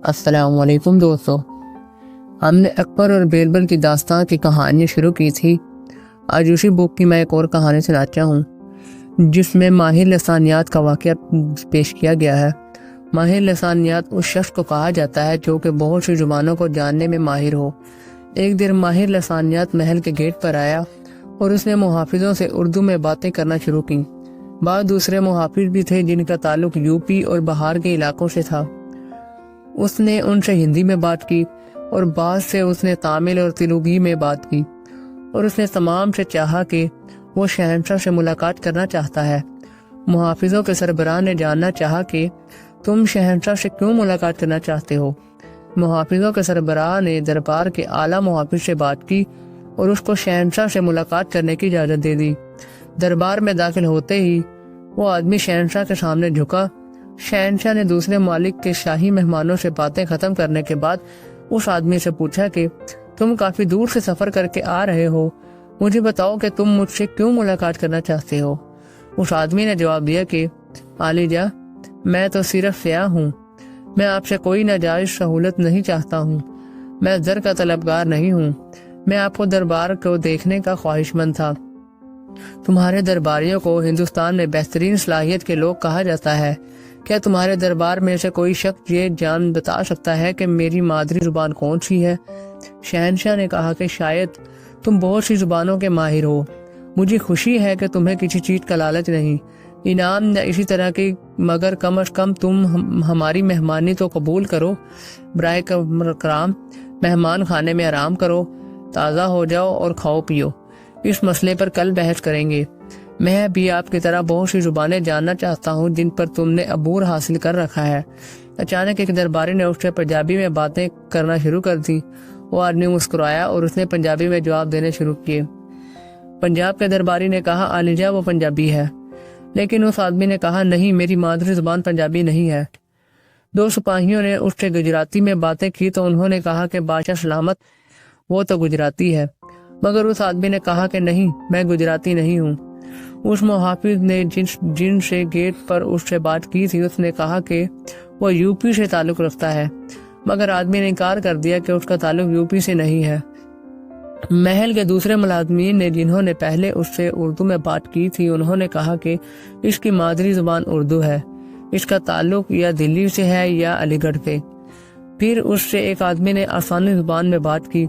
अस्सलाम वालेकुम दोस्तों। हमने अकबर और बीरबल की दास्तान की कहानी शुरू की थी। आज उसी बुक की मैं एक और कहानी सुनाता हूँ जिसमें माहिर लसानियात का वाक़या पेश किया गया है। माहिर लसानियात उस शख्स को कहा जाता है जो कि बहुत सी ज़ुबानों को जानने में माहिर हो। एक दिन माहिर लसानियात महल के गेट पर आया और उसने मुहाफिजों से उर्दू में बातें करना शुरू की। बाद दूसरे मुहाफिज भी थे जिनका ताल्लुक यूपी और बहार के इलाकों से था। उसने उनसे हिंदी में बात की और बाद से उसने तामिल और तेलुगी में बात की और उसने तमाम से चाहा कि वो शहंशाह से मुलाकात करना चाहता है। मुहाफिजों के सरबराह ने जानना चाहा कि तुम शहंशाह से क्यों मुलाकात करना चाहते हो। मुहाफिजों के सरबराह ने दरबार के आला मुहाफिज से बात की और उसको शहंशाह से मुलाकात करने की इजाज़त दे दी। दरबार में दाखिल होते ही वो आदमी शहंशाह के सामने झुका। शहंशाह ने दूसरे मालिक के शाही मेहमानों से बातें खत्म करने के बाद उस आदमी से पूछा कि तुम काफी दूर से सफर करके आ रहे हो, मुझे बताओ कि तुम मुझसे क्यों मुलाकात करना चाहते हो। उस आदमी ने जवाब दिया कि आलिजा, मैं तो सिर्फ सयाह हूँ, मैं आपसे कोई नाजायज सहूलत नहीं चाहता हूँ, मैं ज़र का तलबगार नहीं हूँ, मैं आपको दरबार को देखने का ख्वाहिशमंद था। तुम्हारे दरबारियों को हिंदुस्तान में बेहतरीन सलाहियत के लोग कहा जाता है। क्या तुम्हारे दरबार में से कोई शख्स ये जान बता सकता है कि मेरी मादरी जुबान कौन सी है। शहंशाह ने कहा कि शायद तुम बहुत सी जुबानों के माहिर हो, मुझे खुशी है कि तुम्हें किसी चीज़ का लालच नहीं, इनाम न इसी तरह की, मगर कम अज कम तुम हमारी मेहमानी तो कबूल करो। बराए कराम मेहमान खाने में आराम करो, ताज़ा हो जाओ और खाओ पियो। इस मसले पर कल बहस करेंगे। मैं भी आपकी तरह बहुत सी जुबानें जानना चाहता हूँ जिन पर तुमने अबूर हासिल कर रखा है। अचानक एक दरबारी ने उससे पंजाबी में बातें करना शुरू कर दी। वो आदमी मुस्कुराया और उसने पंजाबी में जवाब देने शुरू किए। पंजाब के दरबारी ने कहा, आलिजा वो पंजाबी है। लेकिन उस आदमी ने कहा, नहीं, मेरी मादरी जुबान पंजाबी नहीं है। दो सिपाहियों ने उससे गुजराती में बातें की तो उन्होंने कहा कि बादशाह सलामत, वो तो गुजराती है। मगर उस आदमी ने कहा कि नहीं, मैं गुजराती नहीं हूँ। उस मुहाफिज ने जिन से गेट पर उससे बात की थी उसने कहा कि वो यूपी से ताल्लुक रखता है, मगर आदमी ने इनकार कर दिया कि उसका ताल्लुक यूपी से नहीं है। महल के दूसरे मुलाजमीन ने जिन्होंने पहले उससे उर्दू में बात की थी उन्होंने कहा कि इसकी मादरी जुबान उर्दू है, इसका ताल्लुक या दिल्ली से है या अलीगढ़ से। फिर उससे एक आदमी ने आसानी जुबान में बात की।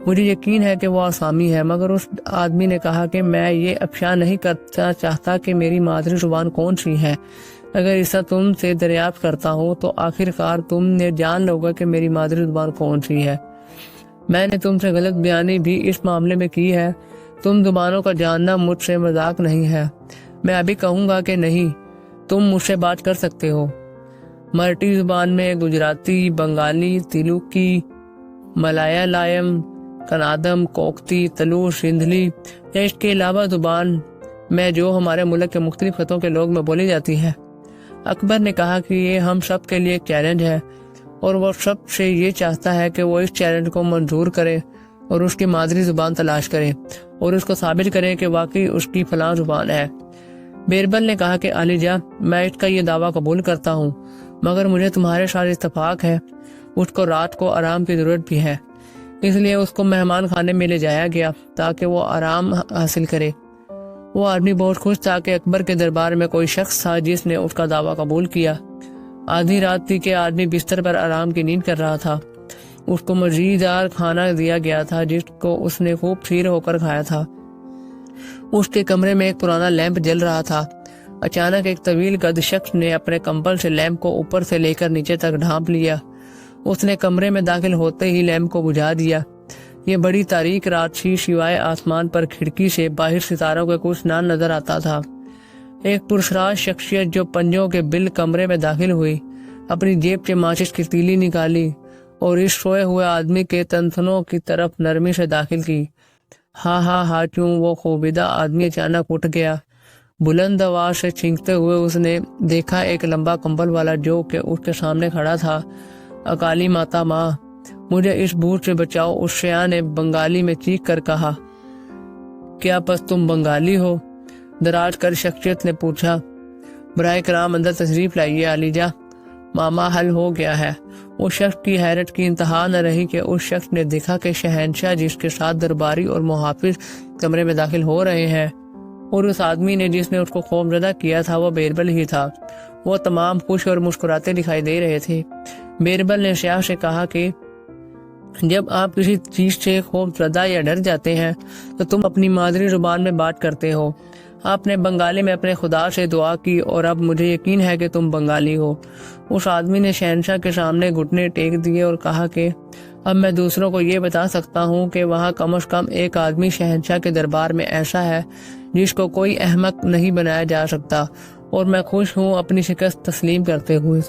मुझे यकीन है कि वो आसामी है, मगर उस आदमी ने कहा कि मैं ये अफशा नहीं करना चाहता कि मेरी मादरी जुबान कौन सी है। अगर इसका तुमसे दरियाफ्त करता हूँ तो आखिरकार तुमने जान लोगे कि मेरी मादरी जुबान कौन सी है। मैंने तुमसे गलत बयानी भी इस मामले में की है। तुम जुबानों का जानना मुझसे मजाक नहीं है। मैं अभी कहूँगा कि नहीं, तुम मुझसे बात कर सकते हो। मराठी जुबान में गुजराती, बंगाली, तेलुगी, मलयालम, कनाडम, कोकती, तलू, सिंधली या इसके अलावा जुबान में जो हमारे मुल्क के मुख्तलिफ खतों के लोग में बोली जाती है। अकबर ने कहा कि ये हम सब के लिए एक चैलेंज है और वो सब से ये चाहता है कि वो इस चैलेंज को मंजूर करे और उसकी मादरी जुबान तलाश करे और उसको साबित करे कि वाकई उसकी फलां जुबान है। बीरबल ने कहा कि आलिजा, मैं इसका ये दावा कबूल करता हूँ, मगर मुझे तुम्हारे साथ इत्तफाक है, उसको रात को आराम की जरूरत भी है, इसलिए उसको मेहमान खाने में ले जाया गया ताकि वो आराम हासिल करे। वो आदमी बहुत खुश था कि अकबर के दरबार में कोई शख्स था जिसने उसका दावा कबूल किया। आधी रात थी कि आदमी बिस्तर पर आराम की नींद कर रहा था। उसको मज़ेदार खाना दिया गया था जिसको उसने खूब खीर होकर खाया था। उसके कमरे में एक पुराना लैंप जल रहा था। अचानक एक तवील कद शख्स ने अपने कंबल से लैंप को ऊपर से लेकर नीचे तक ढांप लिया। उसने कमरे में दाखिल होते ही लैंप को बुझा दिया। ये बड़ी तारीक रात थी, सिवाय आसमान पर खिड़की से बाहर सितारों के कुछ ना नजर आता था। एक पुरस्राज शख्सियत जो पंजों के बिल कमरे में दाखिल हुई, अपनी जेब से माचिस की तीली निकाली और इस सोए हुए आदमी के तंथनों की तरफ नरमी से दाखिल की। हा हा हा क्यों, वो खूबिदा आदमी अचानक उठ गया। बुलंद आवाज से छींकते हुए उसने देखा एक लंबा कंबल वाला जो कि उसके सामने खड़ा था। अकाली माता माँ, मुझे इस भूत से बचाओ, उस शया ने बंगाली में चीख कर कहा। क्या बस तुम बंगाली हो? दराज कर शख्सियत ने पूछा। बराए कराम अंदर तशरीफ लाइए आलिजा, معاملہ حل ہو گیا ہے۔ اس شخص کی حیرت کی انتہا نہ رہی کہ اس شخص نے دیکھا کہ شہنشاہ جس کے ساتھ درباری اور محافظ کمرے میں داخل ہو رہے ہیں اور اس آدمی نے جس نے اس کو خوفزدہ کیا تھا وہ بیربل ہی تھا۔ وہ تمام خوش اور مسکراتے دکھائی دے رہے تھے۔ بیربل نے سیاح سے کہا کہ جب آپ کسی چیز سے خوف زدہ یا ڈر جاتے ہیں تو تم اپنی مادری زبان میں بات کرتے ہو۔ آپ نے بنگالی میں اپنے خدا سے دعا کی اور اب مجھے یقین ہے کہ تم بنگالی ہو۔ اس آدمی نے شہنشاہ کے سامنے گھٹنے ٹیک دیے اور کہا کہ اب میں دوسروں کو یہ بتا سکتا ہوں کہ وہاں کم از کم ایک آدمی شہنشاہ کے دربار میں ایسا ہے جس کو کوئی احمق نہیں بنایا جا سکتا، اور میں خوش ہوں اپنی شکست تسلیم کرتے ہوئے۔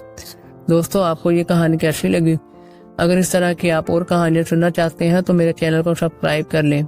دوستو، آپ کو یہ کہانی کیسی لگی؟ اگر اس طرح کی آپ اور کہانیاں سننا چاہتے ہیں تو میرے چینل کو سبسکرائب کر لیں۔